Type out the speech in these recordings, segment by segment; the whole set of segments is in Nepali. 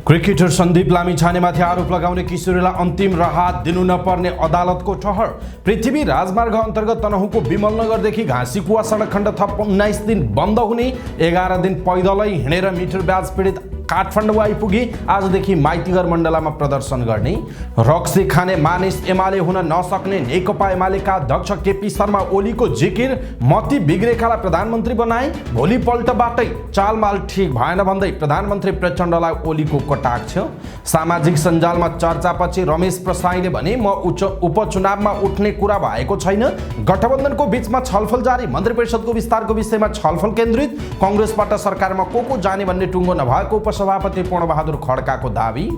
क्रिकेटर सन्दीप लामिछानेमाथि आरोप लगाउने किशोरीलाई अन्तिम राहत दिनु नपर्ने अदालतको ठहर। पृथ्वी राजमार्ग अन्तर्गत तनहुँको विमलनगरदेखि घाँसीकुवा सडक खण्ड थप 19 दिन बन्द हुने, 11 दिन पैदलै हिँडेर मिटर ब्याज पीडित काठमाडौँ आइपुगी आजदेखि माइतीघर मण्डलामा प्रदर्शन गर्ने। रक्सी खाने मानिस एमाले हुन नसक्ने नेकपा एमालेका अध्यक्ष केपी शर्मा ओलीको जिकिर, मती बिग्रेकालाई प्रधानमन्त्री बनाए, भोलिपल्टबाटै चालमाल ठिक भएन भन्दै प्रधानमन्त्री प्रचण्डलाई ओलीको कटाक्ष। सामाजिक सञ्जालमा चर्चापछि रमेश प्रसाईले भने म उपचुनावमा उठ्ने कुरा भएको छैन। गठबन्धनको बीचमा छलफल जारी, मन्त्री परिषदको विस्तारको विषयमा छलफल केन्द्रित। कांग्रेसबाट सरकारमा को जाने भन्ने टुङ्गो नभएको उपसभापति पूर्णबहादुर खड्काको दावी।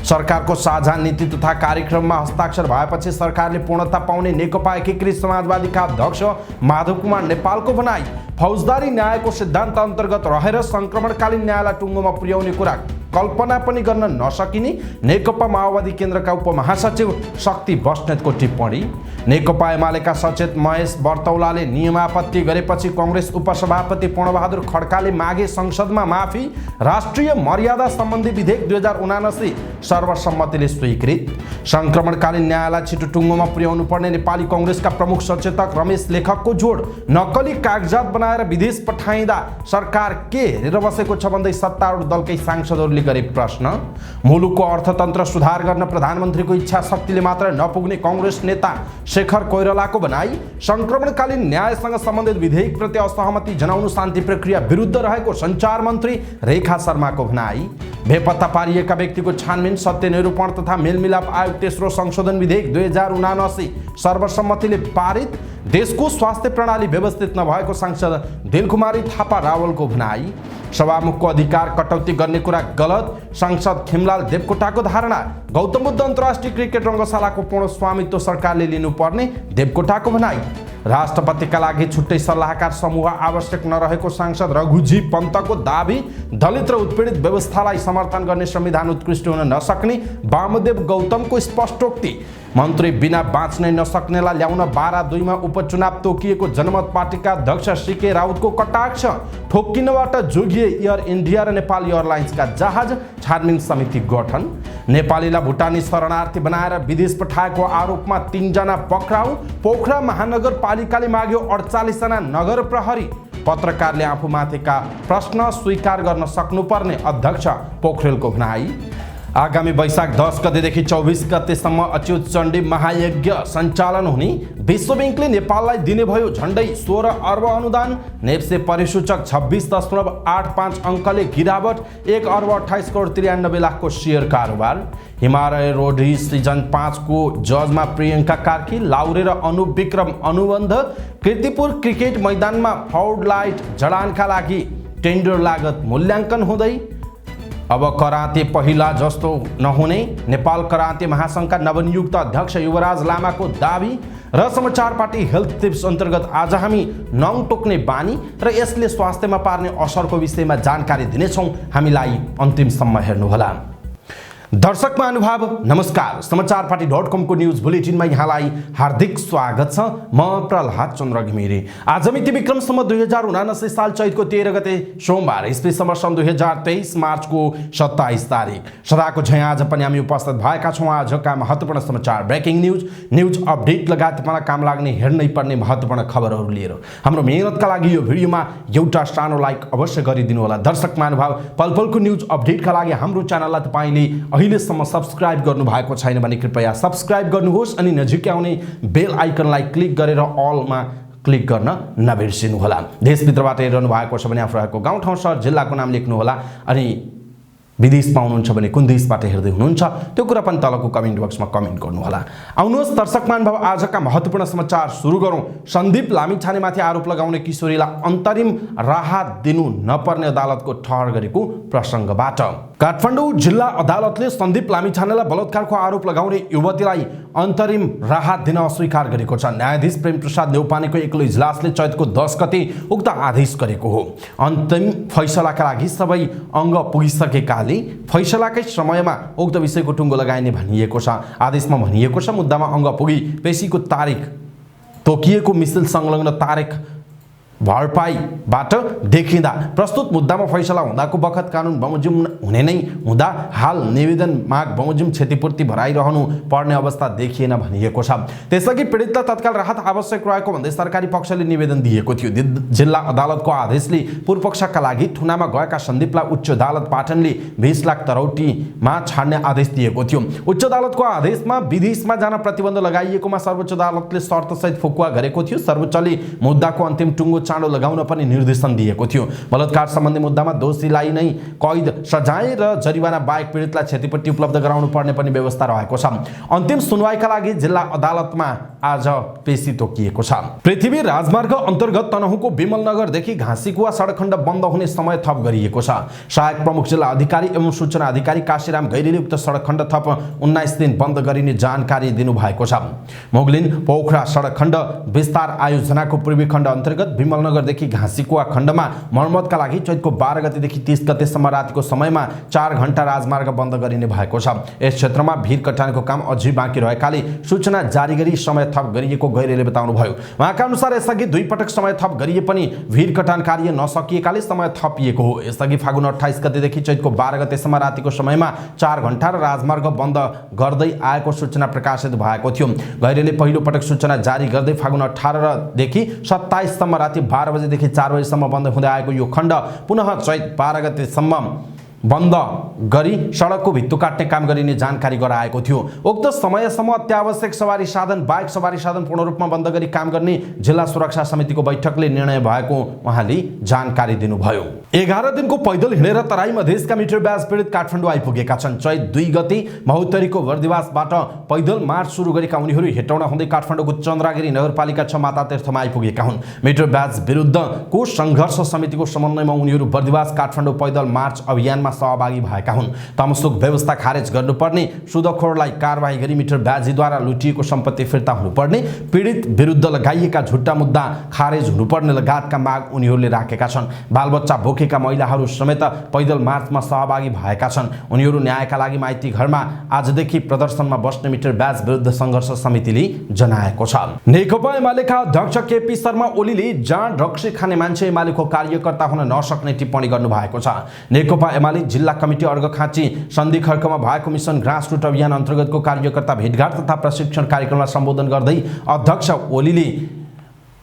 सरकारको साझा नीति तथा कार्यक्रममा हस्ताक्षर भएपछि सरकारले पूर्णता पाउने नेकपा एकीकृत समाजवादीका अध्यक्ष माधव कुमार नेपालको भनाई। फौजदारी न्यायको सिद्धान्त अन्तर्गत रहेर संक्रमणकालीन न्यायलाई टुङ्गोमा पुर्याउने कुरा कल्पना पनि गर्न नसकिने नेकपा माओवादी केन्द्रका उपमहासचिव शक्ति बस्नेतको टिप्पणी। नेकपा एमालेका सचेत महेश बर्तौलाले नियमापत्ति गरेपछि कांग्रेस उपसभापति पूर्णबहादुर खड्काले मागे संसदमा माफी। राष्ट्रिय मर्यादा सम्बन्धी विधेयक 2079 सर्वसम्मतिले स्वीकृत। संक्रमणकालीन न्यायलाई छिटो टुङ्गोमा पुर्याउनु पर्ने नेपाली कांग्रेसका प्रमुख सचेतक रमेश लेखकको जोड। नक्कली कागजात बनाएर विदेश पठाइँदा सरकार के हेरेर बसेको छ भन्दै सत्तारूढ दलकै सांसदहरूले गरे प्रश्न। मुलुकको अर्थतन्त्र सुधार गर्न प्रधानमन्त्रीको इच्छा शक्तिले मात्र नपुग्ने कांग्रेस नेता शेखर कोइरालाको भनाई। संक्रमणकालीन न्यायसँग सम्बन्धित विधेयकप्रति असहमति जनाउनु शान्ति प्रक्रिया विरुद्ध रहेको सञ्चार मन्त्री रेखा शर्माको भनाई। बेपत्ता पारिएका व्यक्तिको छानबिन, सत्य निरूपण तथा मेलमिलाप आयोग तेस्रो संशोधन विधेयक 2079 सर्वसम्मतिले पारित। देशको स्वास्थ्य प्रणाली व्यवस्थित नभएको सांसद दिलकुमारी थापा रावलको भनाई। सभामुखको अधिकार कटौती गर्ने कुरा गलत, सांसद खिमलाल देवकोटाको धारणा। गौतम बुद्ध अन्तर्राष्ट्रिय क्रिकेट रङ्गशालाको पूर्ण स्वामित्व सरकारले लिनुपर्ने देवकोटाको भनाई। राष्ट्रपतिका लागि छुट्टै सल्लाहकार समूह आवश्यक नरहेको सांसद रघुजी पन्तको दावी। दलित र उत्पीडित व्यवस्थालाई समर्थन गर्ने संविधान उत्कृष्ट हुन नसक्ने वामदेव गौतमको स्पष्टोक्ति। मन्त्री बिना बाँच्नै नसक्नेलाई ल्याउन 12/2 मा उपचुनाव तोकिएको जनमत पार्टीका अध्यक्ष सीके राउतको कटाक्ष। ठोक्किनबाट जोगिए एयर इन्डिया र नेपाल एयरलाइन्सका जहाज, छानबिन समिति गठन। नेपालीलाई भुटानी शरणार्थी बनाएर विदेश पठाएको आरोपमा 3 जना पक्राउ। पोखरा महानगरपालिकाले माग्यो 48 जना नगर प्रहरी। पत्रकारले आफूमाथिका प्रश्न स्वीकार गर्न सक्नुपर्ने अध्यक्ष पोखरेलको भनाई। आगामी वैशाख 10 गतेदेखि 24 गतेसम्म अच्युत चण्डी महायज्ञ सञ्चालन हुने। विश्व ब्याङ्कले नेपाललाई दिने भयो झण्डै 16 अर्ब अनुदान। नेप्से परिसूचक 26.85 अङ्कले गिरावट, 1 अर्ब 28 करोड 93 लाखको सेयर कारोबार। हिमालय रोडी सिजन 5 को जजमा प्रियङ्का कार्की, लाउरे र अनुप विक्रम अनुबन्ध। कीर्तिपुर क्रिकेट मैदानमा फ्लड लाइट जडानका लागि टेन्डर लागत मूल्याङ्कन हुँदै। अब कराते पहिला जस्तो नहुने नेपाल कराते महासङ्घका नवनियुक्त अध्यक्ष युवराज लामाको दावी। र समाचार पार्टी हेल्थ टिप्स अन्तर्गत आज हामी नङ टोक्ने बानी र यसले स्वास्थ्यमा पार्ने असरको विषयमा जानकारी दिनेछौँ। हामीलाई अन्तिमसम्म हेर्नुहोला। दर्शक महानुभाव नमस्कार। समाचार पार्टी .com को न्यूज बुलेटिनमा यहाँलाई हार्दिक स्वागत छ। म प्रहलाद चन्द्र घिमिरे। आज मिति विक्रम सम्वत 2079 साल चैतको 13 गते सोमबार, इस्वी सन् 2023 मार्चको 27 तारिक। सदाको झैँ आज पनि हामी उपस्थित भएका छौँ आजका महत्त्वपूर्ण समाचार, ब्रेकिङ न्यूज अपडेट लगायत तपाईँलाई काम लाग्ने हेर्नै पर्ने महत्त्वपूर्ण खबरहरू लिएर। हाम्रो मेहनतका लागि यो भिडियोमा एउटा सानो लाइक अवश्य गरिदिनु होला। दर्शक महानुभाव, पलपलको न्यूज अपडेटका लागि हाम्रो च्यानललाई तपाईँले अहिलेसम्म सब्स्क्राइब गर्नु भएको छैन भने कृपया सब्स्क्राइब गर्नुहोस् अनि नजिकै आउने बेल आइकनलाई क्लिक गरेर अलमा क्लिक गर्न नबिर्सिनुहोला। देशभित्रबाट हेरिरहनु भएको छ भने आफू रहेको गाउँ ठाउँ सहर जिल्लाको नाम लेख्नुहोला अनि विदेशमा हुनुहुन्छ भने कुन देशबाट हेर्दै हुनुहुन्छ त्यो कुरा पनि तलको कमेन्ट बक्समा कमेन्ट गर्नुहोला। आउनुहोस् दर्शक महानुभाव, आजका महत्त्वपूर्ण समाचार सुरु गरौँ। सन्दीप लामिछानेमाथि आरोप लगाउने किशोरीलाई अन्तरिम राहत दिनु नपर्ने अदालतको ठहर गरेको प्रसङ्गबाट। काठमाडौँ जिल्ला अदालतले सन्दीप लामिछानेलाई बलात्कारको आरोप लगाउने युवतीलाई अन्तरिम राहत दिन अस्वीकार गरेको छ। न्यायाधीश प्रेम प्रसाद नेउपानेको एक्लो इजलासले चैतको 10 गते उक्त आदेश गरेको हो। अन्तिम फैसलाका लागि सबै अङ्ग पुगिसकेका फैसलाकै समयमा उक्त विषयको टुङ्गो लगाइने भनिएको छ। आदेशमा भनिएको छ मुद्दामा अङ्ग पुगी पेशीको तारिख तोकिएको मिसिल संलग्न तारिख भरपाईबाट देखिँदा प्रस्तुत मुद्दामा फैसला हुँदाको बखत कानुन बमोजिम हुने नै हुँदा हाल निवेदन माग बमोजिम क्षतिपूर्ति भराइरहनु पर्ने अवस्था देखिएन भनिएको छ। त्यसअघि पीडितलाई तत्काल राहत आवश्यक रहेको भन्दै सरकारी पक्षले निवेदन दिएको थियो। जिल्ला अदालतको आदेशले पूर्वपक्षका लागि थुनामा गएका सन्दीपलाई उच्च अदालत पाटनले 20 लाख तरौटीमा छाड्ने आदेश दिएको थियो। उच्च अदालतको आदेशमा विदेशमा जान प्रतिबन्ध लगाइएकोमा सर्वोच्च अदालतले शर्तसहित फुकुवा गरेको थियो। सर्वोच्चले मुद्दाको अन्तिम टुङ्गो चाँडो लगाउन पनि निर्देशन दिएको थियो। बलात्कार सम्बन्धी मुद्दामा दोषीलाई नै कैद, सजाय र जरिवाना बाहेक पीडितलाई क्षतिपूर्ति उपलब्ध गराउनु पर्ने पनि व्यवस्था रहेको छ। अन्तिम सुनवाईका लागि जिल्ला अदालतमा आज पेशी तोकिएको छ। पृथ्वी राजमार्ग अन्तर्गत तनहुँको विमलनगरदेखि घाँसीकुवा सडक खण्ड बन्द हुने समय थप गरिएको छ। सहायक प्रमुख जिल्ला अधिकारी एवं सूचना अधिकारी काशीराम गैरीले उक्त सडक खण्ड थप 19 दिन बन्द गरिने जानकारी दिनुभएको छ। मोगलिन पोखरा सडक खण्ड विस्तार आयोजनाको पूर्वी खण्ड अन्तर्गत विमलनगरदेखि घाँसीकुवा खण्डमा मर्मतका लागि चैतको 12 गतेदेखि 30 गतेसम्म रातिको समयमा 4 घण्टा राजमार्ग बन्द गरिने भएको छ। यस क्षेत्रमा भिर कटानको काम अझै बाँकी रहेकाले सूचना जारी गरी समय थप गरिएको गैरेले बताउनुभयो। उहाँका अनुसार यसअघि 2 पटक समय थप गरिए पनि भिर कटान कार्य नसकिएकाले समय थपिएको हो। यसअघि फागुन 28 गतेदेखि चैतको 12 गतेसम्म रातिको समयमा 4 घण्टा र राजमार्ग बन्द गर्दै आएको सूचना प्रकाशित भएको थियो। गैरेले पहिलो पटक सूचना जारी गर्दै फागुन 18 देखि 27 सम्म राति 12 बजेदेखि 4 बजेसम्म बन्द हुँदै आएको यो खण्ड पुनः चैत 12 गतेसम्म बन्द गरी सडकको भित्तो काट्ने काम गरिने जानकारी गराएको थियो। उक्त समयसम्म अत्यावश्यक सवारी साधन बाइक सवारी साधन पूर्ण रूपमा बन्द गरी काम गर्ने जिल्ला सुरक्षा समितिको बैठकले निर्णय भएको उहाँले जानकारी दिनुभयो। 11 दिनको पैदल हिँडेर तराई मधेसका मिटर ब्याज पीडित काठमाडौँ आइपुगेका छन्। चैत 2 गते महोत्तरीको बर्दिवासबाट पैदल मार्च सुरु गरेका उनीहरू हेटौँडा हुँदै काठमाडौँको चन्द्रागिरी नगरपालिका 6 माता तीर्थमा आइपुगेका हुन्। मिटर ब्याज विरुद्धको सङ्घर्ष समितिको समन्वयमा उनीहरू बर्दिवास काठमाडौँ पैदल मार्च अभियानमा सहभागी भएका हुन्। तमसुक व्यवस्था खारेज गर्नुपर्ने, सुदखोरलाई कारबाही गरी मिटर ब्याजीद्वारा लुटिएको सम्पत्ति फिर्ता हुनुपर्ने, पीडित विरुद्ध लगाइएका झुट्टा मुद्दा खारेज हुनुपर्ने लगायतका माग उनीहरूले राखेका छन्। बालबच्चा बोकेका महिलाहरू समेत पैदल मार्चमा सहभागी भएका छन्। उनीहरू न्यायका लागि माइती घरमा आजदेखि प्रदर्शनमा बस्ने मिटर ब्याज विरुद्ध सङ्घर्ष समितिले जनाएको छ। नेकपा एमालेका अध्यक्ष केपी शर्मा ओलीले जाँड रक्सी खाने मान्छे एमालेको कार्यकर्ता हुन नसक्ने टिप्पणी गर्नुभएको छ। नेकपा एमाले जिल्ला कमिटी अर्घखाँची सन्धि खर्कमा भएको मिसन ग्रासरुट अभियान अन्तर्गतको कार्यकर्ता भेटघाट तथा प्रशिक्षण कार्यक्रमलाई सम्बोधन गर्दै अध्यक्ष ओलीले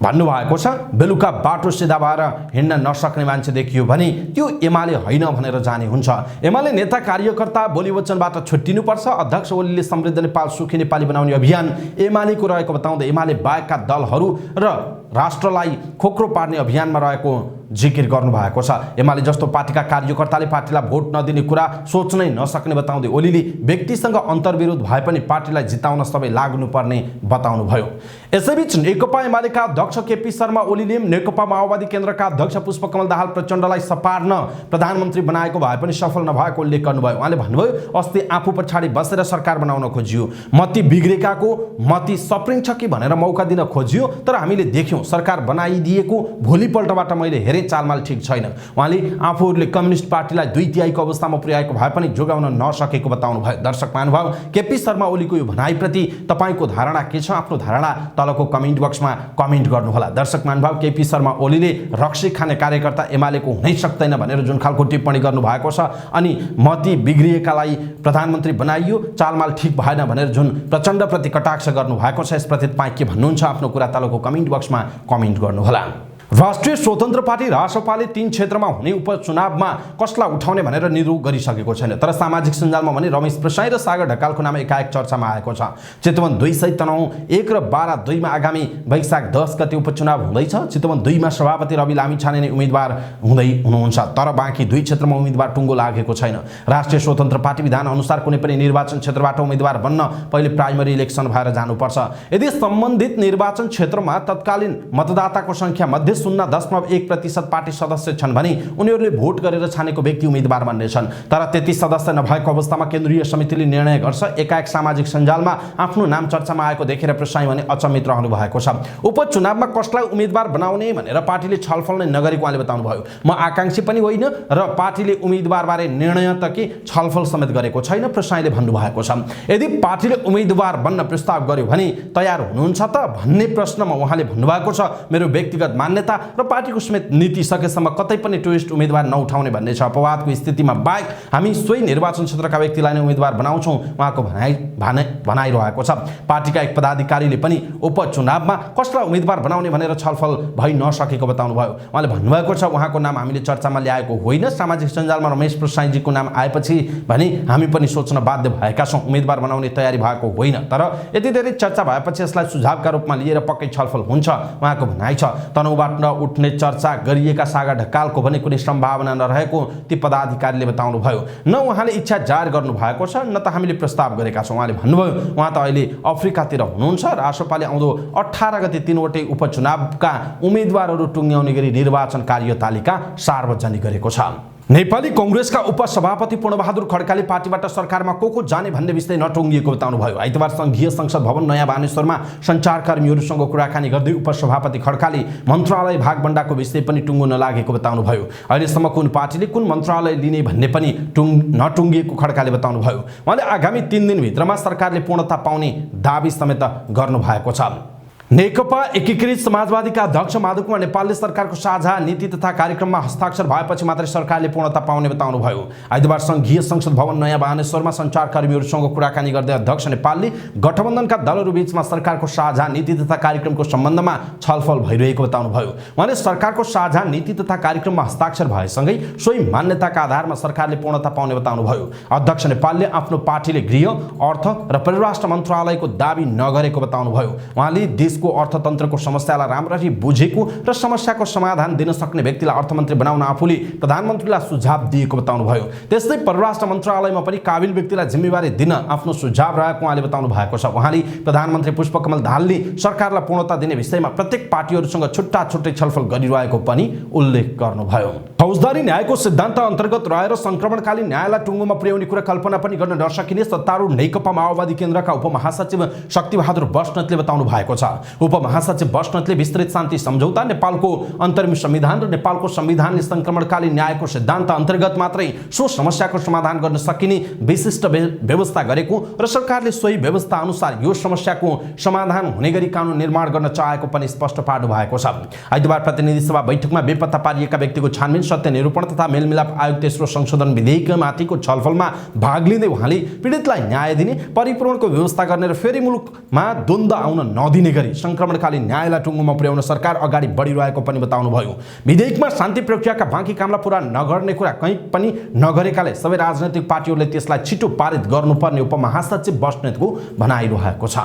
भन्नुभएको छ, बेलुका बाटो सिधा भएर हिँड्न नसक्ने मान्छे देखियो भने त्यो एमाले होइन भनेर जाने हुन्छ। एमाले नेता कार्यकर्ता बोली वचनबाट छुट्टिनुपर्छ। अध्यक्ष ओलीले समृद्ध नेपाल सुखी नेपाली बनाउने अभियान एमालेको रहेको बताउँदै एमाले बाहेकका दलहरू र राष्ट्रलाई खोक्रो पार्ने अभियानमा रहेको जिकिर गर्नुभएको छ। एमाले जस्तो पार्टीका कार्यकर्ताले पार्टीलाई भोट नदिने कुरा सोच्नै नसक्ने बताउँदै ओलीले व्यक्तिसँग अन्तर्विरोध भए पनि पार्टीलाई जिताउन सबै लाग्नुपर्ने बताउनुभयो। यसैबीच नेकपा एमालेका अध्यक्ष केपी शर्मा ओलीले नेकपा माओवादी केन्द्रका अध्यक्ष पुष्पकमल दाहाल प्रचण्डलाई सपार्न प्रधानमन्त्री बनाएको भए पनि सफल नभएको उल्लेख गर्नुभयो। उहाँले भन्नुभयो, अस्ति आफू पछाडि बसेर सरकार बनाउन खोजियो, मती बिग्रेकाको मती सप्रिन्छ कि भनेर मौका दिन खोजियो, तर हामीले देख्यौँ सरकार बनाइदिएको भोलिपल्टबाट मैले हेरेँ चालमाल ठिक छैन। उहाँले आफूहरूले कम्युनिस्ट पार्टीलाई 2/3 अवस्थामा पुर्याएको भए पनि जोगाउन नसकेको बताउनुभयो। दर्शक महानुभाव, केपी शर्मा ओलीको यो भनाइप्रति तपाईँको धारणा के छ? आफ्नो धारणा तलको कमेन्ट बक्समा कमेन्ट गर्नुहोला। दर्शक महानुभाव, केपी शर्मा ओलीले रक्सी खाने कार्यकर्ता एमालेको हुनै सक्दैन भनेर जुन खालको टिप्पणी गर्नुभएको छ, अनि मती बिग्रिएकालाई प्रधानमन्त्री बनाइयो, चालमाल ठिक भएन भनेर जुन प्रचण्डप्रति कटाक्ष गर्नुभएको छ, यसप्रति तपाईँ के भन्नुहुन्छ? आफ्नो कुरा तलको कमेन्ट बक्समा कमेन्ट गर्नुहोला। राष्ट्रिय स्वतन्त्र पार्टी रासपाले 3 क्षेत्रमा हुने उपचुनावमा कसलाई उठाउने भनेर निर्णय गरिसकेको छैन। तर सामाजिक सञ्जालमा भने रमेश प्रसाई र सागर ढकालको नाम एकाएक चर्चामा आएको छ। चितवन 2 सहित तनहुँ 1 र 12 2 मा आगामी वैशाख 10 गते उपचुनाव हुँदैछ। चितवन 2 मा सभापति रवि लामिछाने नै उम्मेदवार हुँदै हुनुहुन्छ, तर बाँकी 2 क्षेत्रमा उम्मेदवार टुङ्गो लागेको छैन। राष्ट्रिय स्वतन्त्र पार्टी विधान अनुसार कुनै पनि निर्वाचन क्षेत्रबाट उम्मेदवार बन्न पहिले प्राइमरी इलेक्सन भएर जानुपर्छ। यदि सम्बन्धित निर्वाचन क्षेत्रमा तत्कालीन मतदाताको सङ्ख्या मध्ये 0.1% पार्टी सदस्य छन् भने उनीहरूले भोट गरेर छानेको व्यक्ति उम्मेदवार बन्नेछन्। तर त्यति सदस्य नभएको अवस्थामा केन्द्रीय समितिले निर्णय गर्छ। एकाएक सामाजिक सञ्जालमा आफ्नो नाम चर्चामा आएको देखेर प्रसाई भने अचम्मित रहनु भएको छ। उपचुनावमा कसलाई उम्मेदवार बनाउने भनेर पार्टीले छलफल नै नगरेको उहाँले बताउनुभयो। म आकांक्षी पनि होइन र पार्टीले उम्मेदवारबारे निर्णय त के छलफल समेत गरेको छैन, प्रसाईले भन्नुभएको छ। यदि पार्टीले उम्मेदवार बन्न प्रस्ताव गर्यो भने तयार हुनुहुन्छ त भन्ने प्रश्नमा उहाँले भन्नुभएको छ, मेरो व्यक्तिगत मान्यता नेता र पार्टीको समेत नीति सकेसम्म कतै पनि ट्विस्ट उम्मेदवार नउठाउने भन्ने छ। अपवादको स्थितिमा बाहेक हामी सोही निर्वाचन क्षेत्रका व्यक्तिलाई नै उम्मेदवार बनाउँछौँ उहाँको भनाइरहेको छ। पार्टीका एक पदाधिकारीले पनि उपचुनावमा कसलाई उम्मेदवार बनाउने भनेर छलफल भइ नसकेको बताउनुभयो। उहाँले भन्नुभएको छ उहाँको नाम हामीले चर्चामा ल्याएको होइन, सामाजिक सञ्जालमा रमेश प्रसाईजीको नाम आएपछि भने हामी पनि सोच्न बाध्य भएका छौँ, उम्मेदवार बनाउने तयारी भएको होइन, तर यति धेरै चर्चा भएपछि यसलाई सुझावका रूपमा लिएर पक्कै छलफल हुन्छ उहाँको भनाइ छ। तनहुबाट उठ्ने चर्चा गरिएका सागा ढकालको भने कुनै सम्भावना नरहेको ती पदाधिकारीले बताउनुभयो। न उहाँले इच्छा जाहेर गर्नुभएको छ न त हामीले प्रस्ताव गरेका छौँ। उहाँले भन्नुभयो उहाँ त अहिले अफ्रिकातिर हुनुहुन्छ। रासोपाले आउँदो 18 गते 3वटै उपचुनावका उम्मेदवारहरू टुङ्ग्याउने गरी निर्वाचन कार्यतालिका सार्वजनिक गरेको छ। नेपाली कांग्रेसका उपसभापति पूर्णबहादुर खड्काले पार्टीबाट सरकारमा को जाने भन्ने विषय नटुङ्गिएको बताउनुभयो। आइतबार संघीय संसद भवन नयाँ बानेश्वरमा सञ्चारकर्मीहरूसँग कुराकानी गर्दै उपसभापति खड्काले मन्त्रालय भागबण्डाको विषय पनि टुङ्गो नलागेको बताउनुभयो। अहिलेसम्म कुन पार्टीले कुन मन्त्रालय लिने भन्ने पनि नटुङ्गिएको खड्काले बताउनुभयो। उहाँले आगामी 3 दिनभित्रमा सरकारले पूर्णता पाउने दाबी समेत गर्नुभएको छ। नेकपा एकीकृत समाजवादीका अध्यक्ष माधव कुमार नेपालले सरकारको साझा नीति तथा कार्यक्रममा हस्ताक्षर भएपछि मात्रै सरकारले पूर्णता पाउने बताउनुभयो। आइतबार संघीय संसद भवन नयाँ बानेश्वरमा सञ्चारकर्मीहरूसँग कुराकानी गर्दै अध्यक्ष नेपालले गठबन्धनका दलहरू बीचमा सरकारको साझा नीति तथा कार्यक्रमको सम्बन्धमा छलफल भइरहेको बताउनुभयो। उहाँले सरकारको साझा नीति तथा कार्यक्रममा हस्ताक्षर भएसँगै सोही मान्यताका आधारमा सरकारले पूर्णता पाउने बताउनुभयो। अध्यक्ष नेपालले आफ्नो पार्टीले गृह, अर्थ र परराष्ट्र मन्त्रालयको दाबी नगरेको बताउनुभयो। उहाँले देशको अर्थतन्त्रको समस्यालाई राम्ररी बुझेको र समस्याको समाधान दिन सक्ने व्यक्तिलाई अर्थमन्त्री बनाउन आफूले प्रधानमन्त्रीलाई सुझाव दिएको बताउनुभयो। त्यस्तै परराष्ट्र मन्त्रालयमा पनि काबिल व्यक्तिलाई जिम्मेवारी दिन आफ्नो सुझाव रहेको उहाँले बताउनु भएको छ। उहाँले प्रधानमन्त्री पुष्पकमल दाहालले सरकारलाई पूर्णता दिने विषयमा प्रत्येक पार्टीहरूसँग छुट्टा छुट्टै छलफल गरिरहेको पनि उल्लेख गर्नुभयो। फौजदारी न्यायको सिद्धान्त अन्तर्गत रहेर संक्रमणकालीन न्यायलाई टुङ्गोमा पुर्याउने कुरा कल्पना पनि गर्न नसकिने सत्तारूढ नेकपा माओवादी केन्द्रका उपमहासचिव शक्तिबहादुर बस्नेतले बताउनु भएको छ। उपमहासचिव बस्नेतले विस्तृत शान्ति सम्झौता, नेपालको अन्तरिम संविधान र नेपालको संविधानले संक्रमणकालीन न्यायको सिद्धान्त अन्तर्गत मात्रै सो समस्याको समाधान गर्न सकिने विशिष्ट व्यवस्था गरेको र सरकारले सोही व्यवस्था अनुसार यो समस्याको समाधान हुने गरी कानुन निर्माण गर्न चाहेको पनि स्पष्ट पार्नु भएको छ। आइतबार प्रतिनिधि सभा बैठकमा बेपत्ता पारिएका व्यक्तिको छानबिन, सत्य निरूपण तथा मेलमिलाप आयोग तेस्रो संशोधन विधेयकमाथिको छलफलमा भाग लिँदै उहाँले पीडितलाई न्याय दिने, परिपूरणको व्यवस्था गर्ने र फेरि मुलुकमा द्वन्द्व आउन नदिने गरी संक्रमणकालीन न्यायलाई टुङ्गोमा पुर्याउन सरकार अगाडि बढिरहेको पनि बताउनुभयो। विधेयकमा शान्ति प्रक्रियाका बाँकी कामलाई पूरा नगर्ने कुरा कहीँ पनि नगरेकाले सबै राजनैतिक पार्टीहरूले त्यसलाई छिटो पारित गर्नुपर्ने उपमहासचिव बस्नेतको भनाइरहेको छ।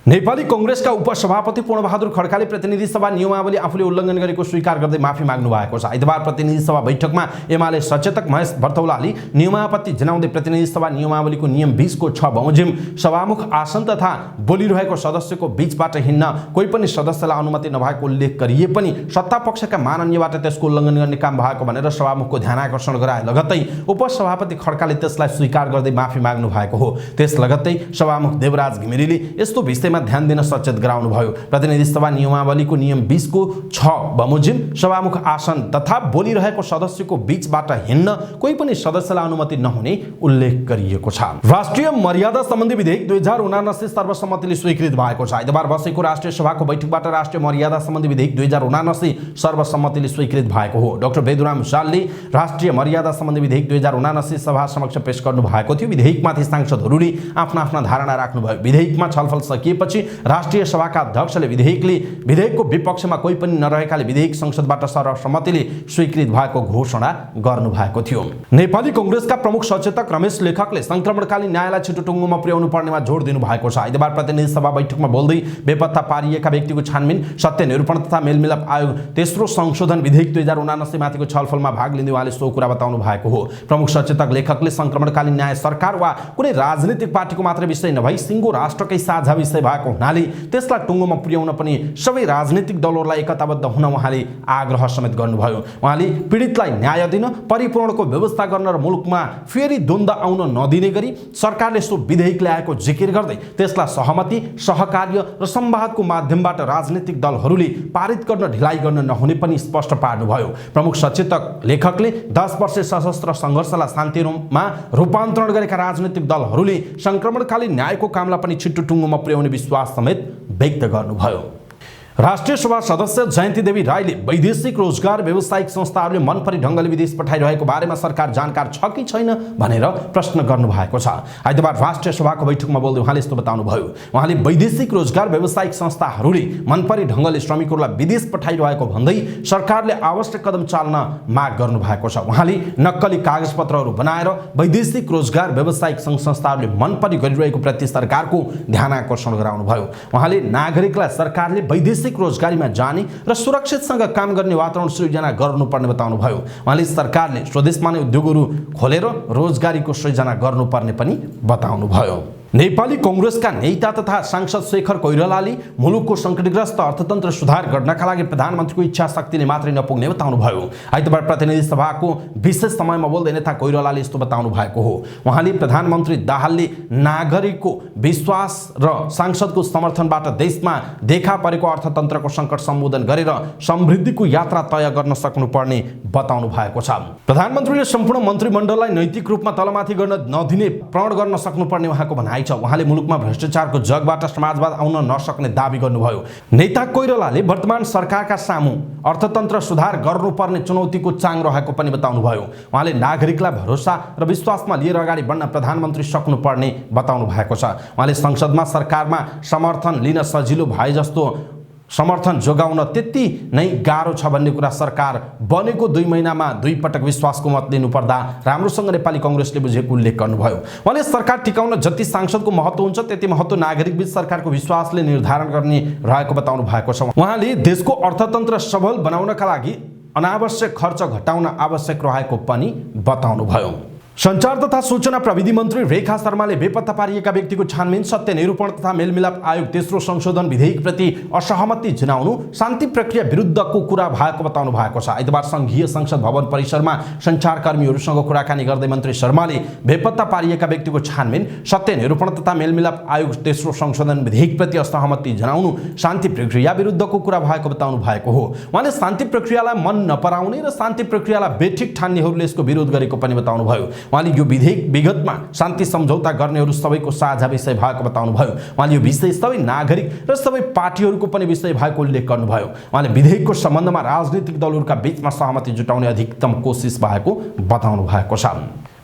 नेपाली कांग्रेसका उपसभापति पूर्णबहादुर खड्काले प्रतिनिधि सभा नियमावली आफूले उल्लङ्घन गरेको स्वीकार गर्दै माफी माग्नु भएको छ। आइतबार प्रतिनिधि सभा बैठकमा एमाले सचेतक महेश बर्तौलाले नियमापत्ति जनाउँदै प्रतिनिधि सभा नियमावलीको नियम 20 को 6 बमोजिम सभामुख आसन तथा बोलिरहेको सदस्यको बीचबाट हिँड्न कोही पनि सदस्यलाई अनुमति नभएको उल्लेख गरिए पनि सत्तापक्षका माननीयबाट त्यसको उल्लङ्घन गर्ने काम भएको भनेर सभामुखको ध्यानाकर्षण गराए लगत्तै उपसभापति खड्काले त्यसलाई स्वीकार गर्दै माफी माग्नु भएको हो। त्यस लगत्तै सभामुख देवराज घिमिरेले यस्तो विषयमा ध्यान दिन सचेत गराउनु भयो। प्रतिनिधि सभा नियमावलीको नियम 20 को 6 बमोजिम सभामुख आसन तथा बोलिरहेको सदस्यको बीचबाट हिँड्न कोही पनि सदस्यलाई अनुमति नहुने उल्लेख गरिएको छ। राष्ट्रिय मर्यादा सम्बन्धी विधेयक 2079 सर्वसम्मतिले स्वीकृत भएको छ। आइतबार बसेको राष्ट्रिय सभाको बैठकबाट राष्ट्रिय मर्यादा सम्बन्धी विधेयक 2079 सर्वसम्मतिले स्वीकृत भएको हो। डाक्टर बेदुराम भुषालले राष्ट्रिय मर्यादा सम्बन्धी विधेयक 2079 सभा समक्ष पेश गर्नु भएको थियो। विधेयकमाथि सांसदहरूले आफ्ना धारणा राख्नुभयो। विधेयकमा छलफल सकिएपछि राष्ट्रिय सभाका अध्यक्षले विधेयकको विपक्षमा कोही पनि नरहेकाले विधेयक संसदबाट सर्वसम्मतिले स्वीकृत भएको घोषणा गर्नु भएको थियो। नेपाली कांग्रेसका प्रमुख सचेतक रमेश लेखकले संक्रमणकालीन न्यायलाई छिटो टुङ्गोमा पुर्याउनु पर्नेमा जोड दिनु भएको छ। आइतबार प्रतिनिधि सभा बैठकमा बोल्दै बेपत्ता पारिएका व्यक्तिको छानबिन, सत्य निरूपण तथा मेलमिलाप आयोग तेस्रो संशोधन विधेयक 2079 माथिको छलफलमा भाग लिँदै उहाँले सो कुरा बताउनु भएको हो। प्रमुख सचेतक लेखकले संक्रमणकालीन न्याय सरकार वा कुनै राजनीतिक पार्टीको मात्र विषय नभई सिङ्गो राष्ट्रकै साझा विषय भएको हुनाले त्यसलाई टुङ्गोमा पुर्याउन पनि सबै राजनीतिक दलहरूलाई एकताबद्ध हुन उहाँले आग्रह समेत गर्नुभयो। उहाँले पीडितलाई न्याय दिन, परिपूरणको व्यवस्था गर्न र मुलुकमा फेरि द्वन्द्व आउन नदिने गरी सरकारले सो विधेयक ल्याएको जिकिर गर्दै त्यसलाई सहमति, सहकार्य र संवादको माध्यमबाट राजनीतिक दलहरूले पारित गर्न ढिलाइ गर्न नहुने पनि स्पष्ट पार्नुभयो। प्रमुख सचेतक लेखकले 10 वर्षे सशस्त्र सङ्घर्षलाई शान्तिमा रूपान्तरण गरेका राजनीतिक दलहरूले संक्रमणकालीन न्यायको कामलाई पनि छिट्टो टुङ्गोमा पुर्याउने विश्वास समेत व्यक्त गर्नुभयो। राष्ट्रिय सभा सदस्य जयन्ती देवी राईले वैदेशिक रोजगार व्यावसायिक संस्थाहरूले मनपरी ढङ्गले विदेश पठाइरहेको बारेमा सरकार जानकार छ कि छैन भनेर प्रश्न गर्नुभएको छ। आइतबार राष्ट्रिय सभाको बैठकमा बोल्दै उहाँले यस्तो बताउनुभयो। उहाँले वैदेशिक रोजगार व्यावसायिक संस्थाहरूले मनपरी ढङ्गले श्रमिकहरूलाई विदेश पठाइरहेको भन्दै सरकारले आवश्यक कदम चाल्न माग गर्नुभएको छ। उहाँले नक्कली कागजपत्रहरू बनाएर वैदेशिक रोजगार व्यावसायिक सङ्घ संस्थाहरूले मनपरी गरिरहेको प्रति सरकारको ध्यानाकर्षण गराउनुभयो। उहाँले नागरिकलाई सरकारले वैदेशिक रोजगारीमा जाने र सुरक्षितसँग काम गर्ने वातावरण सृजना गर्नुपर्ने बताउनुभयो। उहाँले सरकारले स्वदेशमा नै उद्योगहरू खोलेर रोजगारीको सृजना गर्नुपर्ने पनि बताउनुभयो। नेपाली कांग्रेसका नेता तथा सांसद शेखर कोइरालाले मुलुकको संकटग्रस्त अर्थतन्त्र सुधार गर्नका लागि प्रधानमन्त्रीको इच्छा शक्तिले मात्रै नपुग्ने बताउनुभयो। आइतबार प्रतिनिधि सभाको विशेष समयमा बोल्दै नेता कोइरालाले यस्तो बताउनु भएको हो। उहाँले प्रधानमन्त्री दाहालले नागरिकको विश्वास र सांसदको समर्थनबाट देशमा देखा परेको अर्थतन्त्रको सङ्कट सम्बोधन गरेर समृद्धिको यात्रा तय गर्न सक्नुपर्ने बताउनु भएको छ। प्रधानमन्त्रीले सम्पूर्ण मन्त्रीमण्डललाई नैतिक रूपमा तलमाथि गर्न नदिने प्रण गर्न सक्नुपर्ने उहाँको भनाइ छ। उहाँले मुलुकमा भ्रष्टाचारको जगबाट समाजवाद आउन नसक्ने दाबी गर्नुभयो। नेता कोइरालाले वर्तमान सरकारका सामु अर्थतन्त्र सुधार गर्नुपर्ने चुनौतीको चाङ रहेको पनि बताउनुभयो। उहाँले नागरिकलाई भरोसा र विश्वासमा लिएर अगाडि बढ्न प्रधानमन्त्री सक्नुपर्ने बताउनु भएको छ। उहाँले संसदमा सरकारमा समर्थन लिन सजिलो भए जस्तो समर्थन जोगाउन त्यति नै गाह्रो छ भन्ने कुरा सरकार बनेको 2 महिनामा 2 पटक विश्वासको मत लिनुपर्दा राम्रोसँग नेपाली कांग्रेसले बुझेको उल्लेख गर्नुभयो। उहाँले सरकार टिकाउन जति सांसदको महत्त्व हुन्छ त्यति महत्त्व नागरिकबीच सरकारको विश्वासले निर्धारण गर्ने रहेको बताउनु भएको छ। उहाँले देशको अर्थतन्त्र सबल बनाउनका लागि अनावश्यक खर्च घटाउन आवश्यक रहेको पनि बताउनुभयो। संचार तथा सूचना प्रविधि मन्त्री रेखा शर्माले बेपत्ता पारिएका व्यक्तिको छानबिन सत्य निरूपण तथा मेलमिलाप आयोग तेस्रो संशोधन विधेयकप्रति असहमति जनाउनु शान्ति प्रक्रिया विरुद्धको कुरा भएको बताउनु भएको छ। आइतबार संघीय संसद भवन परिसरमा सञ्चारकर्मीहरूसँग कुराकानी गर्दै मन्त्री शर्माले बेपत्ता पारिएका व्यक्तिको छानबिन सत्य निरूपण तथा मेलमिलाप आयोग तेस्रो संशोधन विधेयकप्रति असहमति जनाउनु शान्ति प्रक्रिया विरुद्धको कुरा भएको बताउनु भएको हो। उहाँले शान्ति प्रक्रियालाई मन नपराउने र शान्ति प्रक्रियालाई बेठिक ठान्नेहरूले यसको विरोध गरेको पनि बताउनुभयो। उहाँले यो विधेयक विगतमा शान्ति सम्झौता गर्नेहरू सबैको साझा विषय भएको बताउनुभयो। उहाँले यो विषय सबै नागरिक र सबै पार्टीहरूको पनि विषय भएको उल्लेख गर्नुभयो। उहाँले विधेयकको सम्बन्धमा राजनीतिक दलहरूका बीचमा सहमति जुटाउने अधिकतम कोसिस भएको बताउनु भएको छ।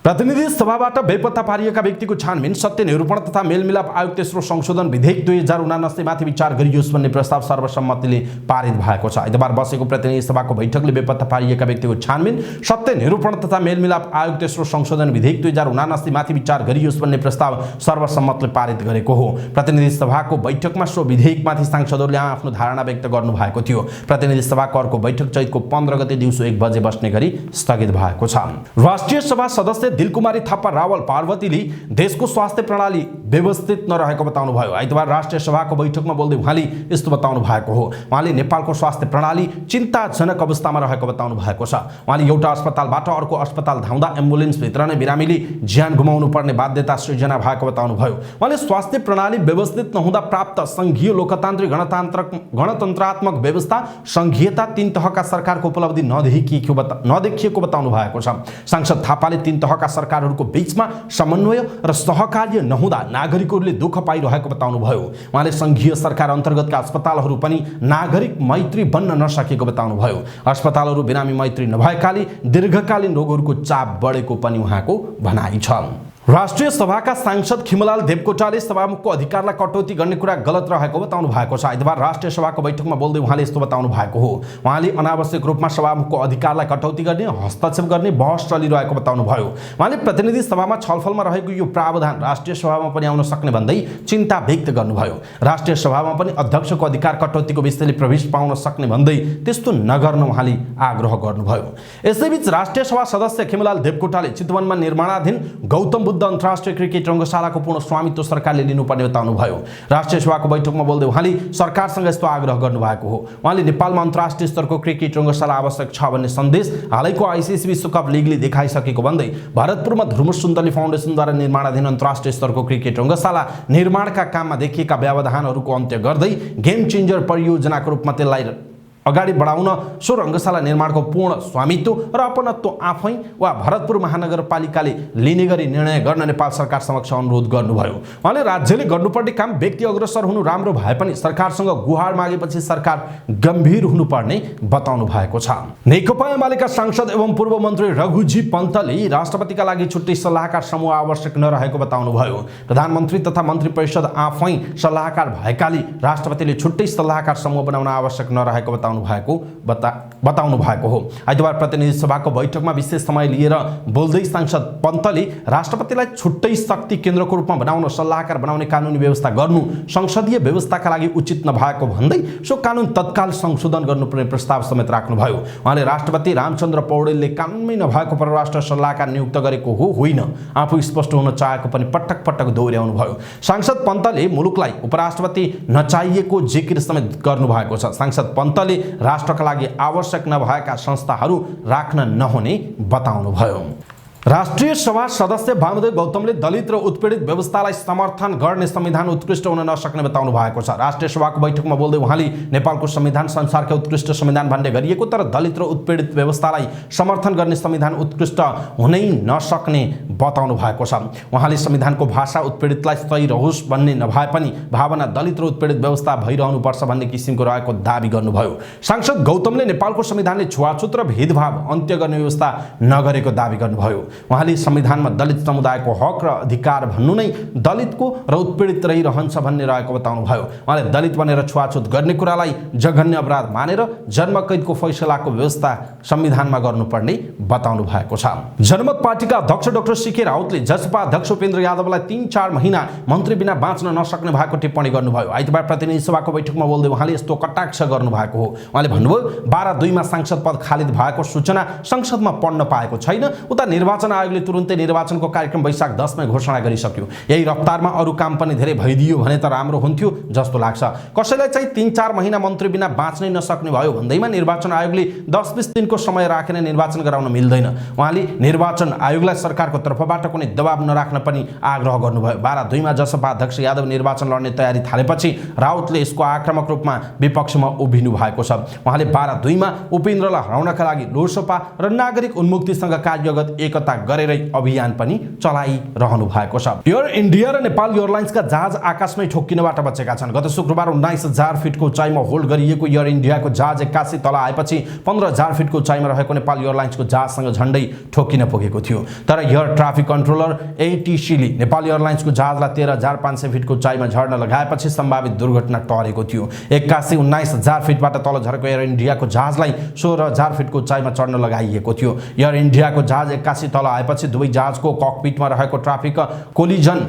प्रतिनिधि सभाबाट बेपत्ता पारिएका व्यक्तिको छानबिन सत्य निरूपण तथा मेलमिलाप आयोग तेस्रो संशोधन विधेयक 2079 माथि विचार गरियोस् भन्ने प्रस्ताव सर्वसम्मतिले पारित भएको छ। आइतबार बसेको प्रतिनिधि सभाको बैठकले बेपत्ता पारिएका व्यक्तिको छानबिन सत्य निरूपण तथा मेलमिलाप आयोग तेस्रो संशोधन विधेयक 2079 माथि विचार गरियोस् भन्ने प्रस्ताव सर्वसम्मतले पारित गरेको हो। प्रतिनिधि सभाको बैठकमा सो विधेयकमाथि सांसदहरूले आफ्नो धारणा व्यक्त गर्नु भएको थियो। प्रतिनिधि सभाको अर्को बैठक चैतको 15 गते दिउँसो 1 बजे बस्ने गरी स्थगित भएको छ। राष्ट्रिय सभा सदस्य दिलकुमारी थापा रावल पार्वतीले देशको स्वास्थ्य प्रणाली व्यवस्थित नरहेको बताउनुभयो। आइतबार राष्ट्रिय सभाको बैठकमा बोल्दै उहाँले यस्तो बताउनु भएको हो। उहाँले नेपालको स्वास्थ्य प्रणाली चिन्ताजनक अवस्थामा रहेको बताउनु भएको छ। उहाँले एउटा अस्पतालबाट अर्को अस्पताल धाउँदा एम्बुलेन्सभित्र नै बिरामीले ज्यान गुमाउनु पर्ने बाध्यता सृजना भएको बताउनुभयो। उहाँले स्वास्थ्य प्रणाली व्यवस्थित नहुँदा प्राप्त संघीय लोकतान्त्रिक गणतन्त्रात्मक व्यवस्था संघीयता 3 तहका सरकारको उपलब्धि नदेखिएको बताउनु भएको छ। सांसद थापाले 3 तहका सरकारहरूको बीचमा समन्वय र सहकार्य नहुँदा नागरिकहरूले दुःख पाइरहेको बताउनुभयो। उहाँले संघीय सरकार अन्तर्गतका अस्पतालहरू पनि नागरिक मैत्री बन्न नसकेको बताउनुभयो। अस्पतालहरू बिरामी मैत्री नभएकाले दीर्घकालीन रोगहरूको चाप बढेको पनि उहाँको भनाइ छ। राष्ट्रिय सभाका सांसद खिमलाल देवकोटाले सभामुखको अधिकारलाई कटौती गर्ने कुरा गलत रहेको बताउनु भएको छ। आइतबार राष्ट्रिय सभाको बैठकमा बोल्दै उहाँले यस्तो बताउनु भएको हो। उहाँले अनावश्यक रूपमा सभामुखको अधिकारलाई कटौती गर्ने हस्तक्षेप गर्ने बहस चलिरहेको बताउनु भयो। उहाँले प्रतिनिधि सभामा छलफलमा रहेको यो प्रावधान राष्ट्रिय सभामा पनि आउन सक्ने भन्दै चिन्ता व्यक्त गर्नुभयो। राष्ट्रिय सभामा पनि अध्यक्षको अधिकार कटौतीको विषयले प्रवेश पाउन सक्ने भन्दै त्यस्तो नगर्न उहाँले आग्रह गर्नुभयो। यसैबीच राष्ट्रिय सभा सदस्य खिमलाल देवकोटाले चितवनमा निर्माणाधीन गौतम बुद्ध अन्तर्राष्ट्रिय क्रिकेट रङ्गशालाको पूर्ण स्वामित्व सरकारले लिनुपर्ने बताउनुभयो। राष्ट्रिय सभाको बैठकमा बोल्दै उहाँले सरकारसँग यस्तो आग्रह गर्नुभएको हो। उहाँले नेपालमा अन्तर्राष्ट्रिय स्तरको क्रिकेट रङ्गशाला आवश्यक छ भन्ने सन्देश हालैको आइसिसी विश्वकप लिगले देखाइसकेको भन्दै भरतपुरमा धर्मसुन्दरी फाउन्डेसनद्वारा निर्माणाधीन अन्तर्राष्ट्रिय स्तरको क्रिकेट रङ्गशाला निर्माणका काममा देखिएका व्यवधानहरूको अन्त्य गर्दै गेम चेन्जर परियोजनाको रूपमा त्यसलाई अगाडि बढाउन सो रङ्गशाला निर्माणको पूर्ण स्वामित्व र अपनत्व आफै वा भरतपुर महानगरपालिकाले लिने गरी निर्णय गर्न नेपाल सरकार समक्ष अनुरोध गर्नुभयो। उहाँले राज्यले गर्नुपर्ने काम व्यक्ति अग्रसर हुनु राम्रो भए पनि सरकारसँग गुहार मागेपछि सरकार गम्भीर हुनुपर्ने बताउनु भएको छ। नेकपा एमालेका सांसद एवं पूर्व मन्त्री रघुजी पन्तले राष्ट्रपतिका लागि छुट्टै सल्लाहकार समूह आवश्यक नरहेको बताउनुभयो। प्रधानमन्त्री तथा मन्त्री परिषद आफै सल्लाहकार भएकाले राष्ट्रपतिले छुट्टै सल्लाहकार समूह बनाउन आवश्यक नरहेको बताउनु भएको हो। आइतबार प्रतिनिधि सभाको बैठकमा विशेष समय लिएर बोल्दै सांसद पन्तले राष्ट्रपतिलाई छुट्टै शक्ति केन्द्रको रूपमा बनाउन सल्लाहकार बनाउने कानुनी व्यवस्था गर्नु संसदीय व्यवस्थाका लागि उचित नभएको भन्दै सो कानुन तत्काल संशोधन गर्नुपर्ने प्रस्ताव समेत राख्नुभयो। उहाँले राष्ट्रपति रामचन्द्र पौडेलले कानुनमै नभएको परराष्ट्र सल्लाहकार नियुक्त गरेको हो होइन, आफू स्पष्ट हुन चाहेको पनि पटक पटक दोहोर्याउनु भयो। सांसद पन्तले मुलुकलाई उपराष्ट्रपति नचाहिएको जिकिर समेत गर्नुभएको छ। सांसद पन्तले राष्ट्रका लागि आवश्यक नभएका संस्थाहरू राख्न नहुने बताउनुभयो। राष्ट्रिय सभा सदस्य वामदेव गौतमले दलित र उत्पीडित व्यवस्थालाई समर्थन गर्ने संविधान उत्कृष्ट हुन नसक्ने बताउनु भएको छ। राष्ट्रिय सभाको बैठकमा बोल्दै उहाँले नेपालको संविधान संसारकै उत्कृष्ट संविधान भन्ने गरिएको तर दलित र उत्पीडित व्यवस्थालाई समर्थन गर्ने संविधान उत्कृष्ट हुनै नसक्ने बताउनु भएको छ। उहाँले संविधानको भाषा उत्पीडितलाई सही रहोस् भन्ने नभए पनि भावना दलित र उत्पीडित व्यवस्था भइरहनुपर्छ भन्ने किसिमको रहेको दावी गर्नुभयो। सांसद गौतमले नेपालको संविधानले छुवाछुत र भेदभाव अन्त्य गर्ने व्यवस्था नगरेको दावी गर्नुभयो। उहाँले संविधानमा दलित समुदायको हक र अधिकार भन्नु नै दलितको र उत्पीडित रहिरहन्छ भन्ने रहेको बताउनुभयो। उहाँले दलित भनेर छुवाछुत गर्ने कुरालाई जघन्य अपराध मानेर जन्मकैदको फैसलाको व्यवस्था संविधानमा गर्नुपर्ने बताउनु भएको छ। जनमत पार्टीका अध्यक्ष डाक्टर सीके राउतले जसपा अध्यक्ष उपेन्द्र यादवलाई 3-4 महिना मन्त्री बिना बाँच्न नसक्ने भएको टिप्पणी गर्नुभयो। आइतबार प्रतिनिधि सभाको बैठकमा बोल्दै उहाँले यस्तो कटाक्ष गर्नुभएको हो। उहाँले भन्नुभयो 12/2 मा सांसद पद खालिद भएको सूचना संसदमा पढ्न पाएको छैन। उता निर्वाचन आयोगले तुरुन्तै निर्वाचनको कार्यक्रम वैशाख 10 मा घोषणा गरिसक्यो। यही रफ्तारमा अरू काम पनि धेरै भइदियो भने त राम्रो हुन्थ्यो जस्तो लाग्छ। कसैलाई चाहिँ 3-4 महिना मन्त्री बिना बाँच्नै नसक्ने भयो भन्दैमा निर्वाचन आयोगले 10-20 दिनको समय राखेर निर्वाचन गराउन मिल्दैन। उहाँले निर्वाचन आयोगलाई सरकारको तर्फबाट कुनै दबाब नराख्न पनि आग्रह गर्नुभयो। 12/2 मा जसपा अध्यक्ष यादव निर्वाचन लड्ने तयारी थालेपछि राउतले यसको आक्रामक रूपमा विपक्षमा उभिनु भएको छ। उहाँले 12/2 मा उपेन्द्रलाई हराउनका लागि लोकसभा र नागरिक उन्मुक्तिसँग कार्यगत एकता गरेरै अभियान पनि चलाइरहनु भएको छ। एयर इन्डिया र नेपाल एयरलाइन्सका जहाज आकाशमै ठोक्किनबाट बचेका छन्। गत शुक्रबार 19,000 फिटको उचाइमा होल्ड गरिएको एयर इन्डियाको जहाज 81 तल आएपछि 15,000 फिटको उचाइमा रहेको नेपाल एयरलाइन्सको जहाजसँग झण्डै ठोक्किन पुगेको थियो। तर एयर ट्राफिक कन्ट्रोलर ATC ले नेपाल एयरलाइन्सको जहाजलाई 13,500 फिटको उचाइमा झर्न लगाएपछि सम्भावित दुर्घटना टरेको थियो। 19,000 फिटबाट तल झरेको एयर इन्डियाको जहाजलाई 16,000 फिटको उचाइमा चढ्न लगाइएको थियो। एयर इन्डियाको जहाज 81 तल आएपछि दुवै जहाजको ककपिटमा रहेको ट्राफिक कोलिजन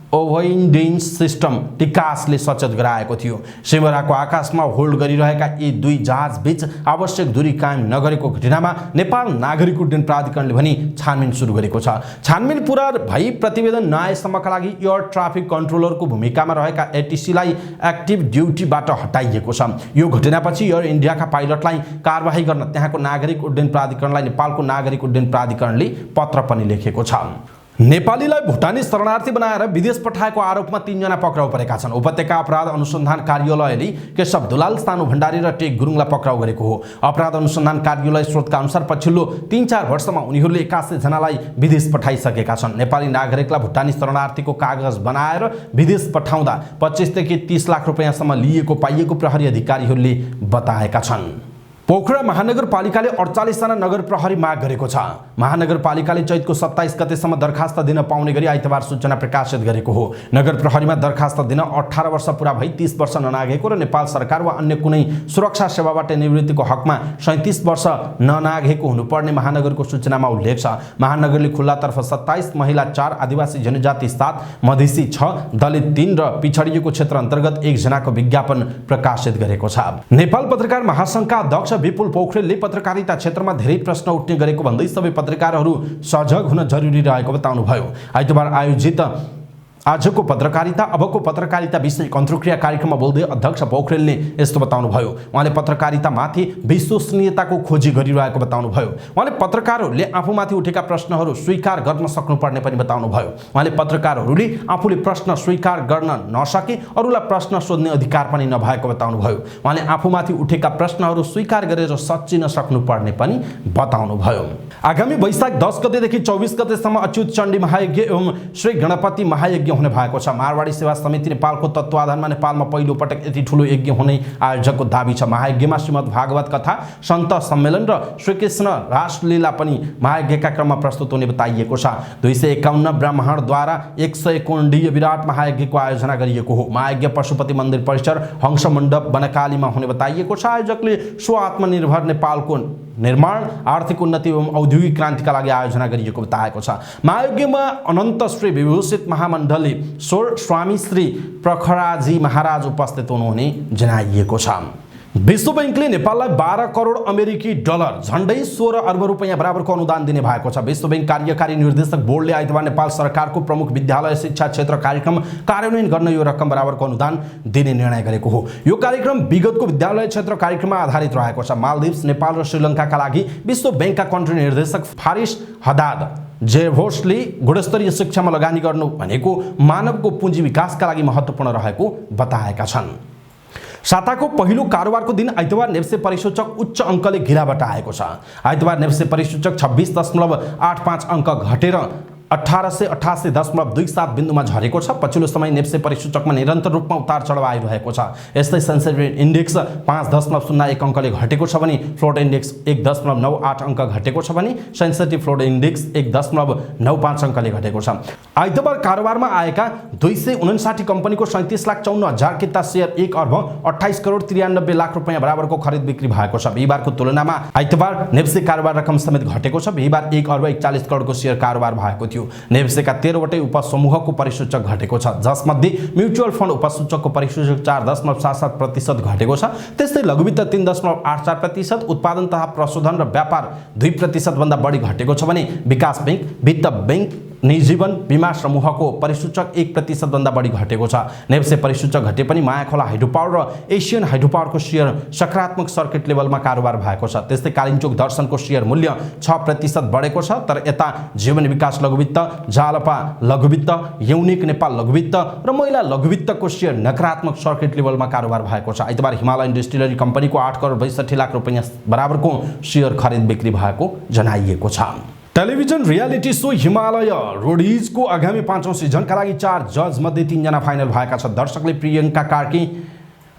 अभोइडेन्स सिस्टम टिकासले सचेत गराएको थियो। सिमराको आकाशमा होल्ड गरिरहेका यी दुई जहाज बीच आवश्यक दूरी कायम नगरेको घटनामा नेपाल नागरिक उड्डयन प्राधिकरणले पनि छानबिन सुरु गरेको छ। छानबिन पूरा भई प्रतिवेदन नआएसम्मका लागि एयर ट्राफिक कन्ट्रोलरको भूमिकामा रहेका ATC लाई एक्टिभ ड्युटीबाट हटाइएको छ। यो घटनापछि एयर इन्डियाका पाइलटलाई कारबाही गर्न त्यहाँको नागरिक उड्डयन प्राधिकरणलाई नेपालको नागरिक उड्डयन प्राधिकरणले पत्र पनि लेखेको छ। नेपालीलाई भुटानी शरणार्थी बनाएर विदेश पठाएको आरोपमा 3 जना पक्राउ परेका छन्। उपत्यका अपराध अनुसन्धान कार्यालयले केशव दुलाल, सानु भण्डारी र टेक गुरुङलाई पक्राउ गरेको हो। अपराध अनुसन्धान कार्यालय स्रोतका अनुसार पछिल्लो 3-4 वर्षमा उनीहरूले 81 जनालाई विदेश पठाइसकेका छन्। नेपाली नागरिकलाई भुटानी शरणार्थीको कागज बनाएर विदेश पठाउँदा 25 देखि 30 लाख रुपैयाँसम्म लिएको पाइएको प्रहरी अधिकारीहरूले बताएका छन्। पोखरा महानगरपालिकाले 48 जना नगर प्रहरी माग गरेको छ। महानगरपालिकाले चैतको 27 गतेसम्म दरखास्त दिन पाउने गरी आइतबार सूचना प्रकाशित गरेको हो। नगर प्रहरीमा दरखास्त दिन 18 वर्ष पुरा भई 30 वर्ष ननागेको र नेपाल सरकार वा अन्य कुनै सुरक्षा सेवाबाट निवृत्तिको हकमा 37 वर्ष ननागेको हुनुपर्ने महानगरको सूचनामा उल्लेख छ। महानगरले खुल्लातर्फ 27, महिला 4, आदिवासी जनजाति 7, मधेसी 6, दलित 3 र पिछडिएको क्षेत्र अन्तर्गत 1 जनाको विज्ञापन प्रकाशित गरेको छ। नेपाल पत्रकार महासंघका अध्यक्ष विपुल पोखरेलले पत्रकारिता क्षेत्रमा धेरै प्रश्न उठ्ने गरेको भन्दै सबै पत्रकारहरू सजग हुन जरुरी रहेको बताउनुभयो। आइतबार आयोजित आजको पत्रकारिता अबको पत्रकारिता विषय अन्तर्क्रिया कार्यक्रममा बोल्दै अध्यक्ष पोखरेलले यस्तो बताउनुभयो। उहाँले पत्रकारितामाथि विश्वसनीयताको खोजी गरिरहेको बताउनुभयो। उहाँले पत्रकारहरूले आफूमाथि उठेका प्रश्नहरू स्वीकार गर्न सक्नुपर्ने पनि बताउनुभयो। उहाँले पत्रकारहरूले आफूले प्रश्न स्वीकार गर्न नसके अरूलाई प्रश्न सोध्ने अधिकार पनि नभएको बताउनुभयो। उहाँले आफूमाथि उठेका प्रश्नहरू स्वीकार गरेर सच्चिन सक्नुपर्ने पनि बताउनुभयो। आगामी वैशाख 10 गतेदेखि 24 गतेसम्म अच्युत चण्डी महायज्ञ एवं श्री गणपति महायज्ञ हुने भएको छ। मारवाडी सेवा समिति नेपालको तत्वाधानमा नेपालमा पहिलो पटक यति ठूलो यज्ञ हुने आयोजकको दाबी छ। महायज्ञमा श्रीमद् भागवत कथा, सन्त सम्मेलन र श्रीकृष्ण रासलीला पनि महायज्ञका क्रममा प्रस्तुत हुने बताइएको छ। 251 ब्राह्मणद्वारा 100 कोणीय विराट महायज्ञको आयोजना गरिएको हो। महायज्ञ पशुपति मन्दिर परिसर हंस मण्डप बनकालीमा हुने बताइएको छ। आयोजकले स्वआत्मनिर्भर नेपालको निर्माण, आर्थिक उन्नति एवं औद्योगिक क्रान्तिका लागि आयोजना गरिएको बताएको छ। महायज्ञमा अनन्त श्री विभूषित महामण्डली स्वर स्वामी श्री प्रखराजी महाराज उपस्थित हुनुहुने जनाइएको छ। विश्व बैंकले नेपाललाई 12 करोड अमेरिकी डलर झण्डै 16 अर्ब रुपैयाँ बराबरको अनुदान दिने भएको छ। विश्व बैंक कार्यकारी निर्देशक बोर्डले आइतबार नेपाल सरकारको प्रमुख विद्यालय शिक्षा क्षेत्र कार्यक्रम कार्यान्वयन गर्न यो रकम बराबरको अनुदान दिने निर्णय गरेको हो। यो कार्यक्रम विगतको विद्यालय क्षेत्र कार्यक्रममा आधारित रहेको छ। मालदिप्स, नेपाल र श्रीलङ्काका लागि विश्व बैंकका कन्ट्री निर्देशक फारिस हदाद जेभोसले गुणस्तरीय शिक्षामा लगानी गर्नु भनेको मानवको पुँजी विकासका लागि महत्त्वपूर्ण रहेको बताएका छन्। साताको पहिलो कारोबारको दिन आइतबार नेप्से परिसूचक उच्च अङ्कले गिरावट आएको छ। आइतबार नेप्से परिसूचक 26.85 अङ्क घटेर 1888.27 बिन्दुमा झरेको छ। पछिल्लो समय नेप्से परिसूचकमा निरन्तर रूपमा उतार चढाव आइरहेको छ। यस्तै सेन्सेटिभ इन्डेक्स 5.01 अङ्कले घटेको छ भने फ्लोट इन्डेक्स 1.98 अङ्क घटेको छ भने सेन्सेटिभ फ्लोट इन्डेक्स 1.95 अङ्कले घटेको छ। आइतबार कारोबारमा आएका 259 कम्पनीको 37,54,000 किता सेयर 1 अर्ब 28 करोड 93 लाख रुपैयाँ बराबरको खरिद बिक्री भएको छ। बिहिबारको तुलनामा आइतबार नेप्से कारोबार रकम समेत घटेको छ। बिहिबार 1 अर्ब 41 करोडको सेयर कारोबार भएको थियो। नेप्सेका 13 वटै उपसमूहको परिसूचक घटेको छ, जसमध्ये म्युचुअल फन्ड उपसूचकको परिसूचक 4.77% घटेको छ। त्यस्तै लघुवित्त 3.84%, उत्पादन तथा प्रशोधन र व्यापार 2% भन्दा बढी घटेको छ भने विकास बैंक, वित्त बैंक, निजीवन बीमा समूहको परिसूचक 1% भन्दा बढी घटेको छ। नेप्से परिसूचक घटे पनि मायाखोला हाइड्रोपावर र एसियन हाइड्रोपावरको सेयर सकारात्मक सर्किट लेभलमा कारोबार भएको छ। त्यस्तै कालिन्चोक दर्शनको सेयर मूल्य 6% बढेको छ। तर यता जीवन विकास लघुवित्त, जालपा लघुवित्त, युनिक नेपाल लघुवित्त र महिला लघुवित्तको सेयर नकारात्मक सर्किट लेभलमा कारोबार भएको छ। आइतबार हिमालयन डिस्टिलरी कम्पनीको 8 करोड 62 लाख रुपैयाँ बराबरको सेयर खरिद बिक्री भएको जनाइएको छ। टेलिभिजन रियालिटी शो हिमालय रोडीजको आगामी 5औं सिजनका लागि 4 जज मध्ये 3 जना फाइनल भएका छन्। दर्शकले प्रियङ्का कार्की,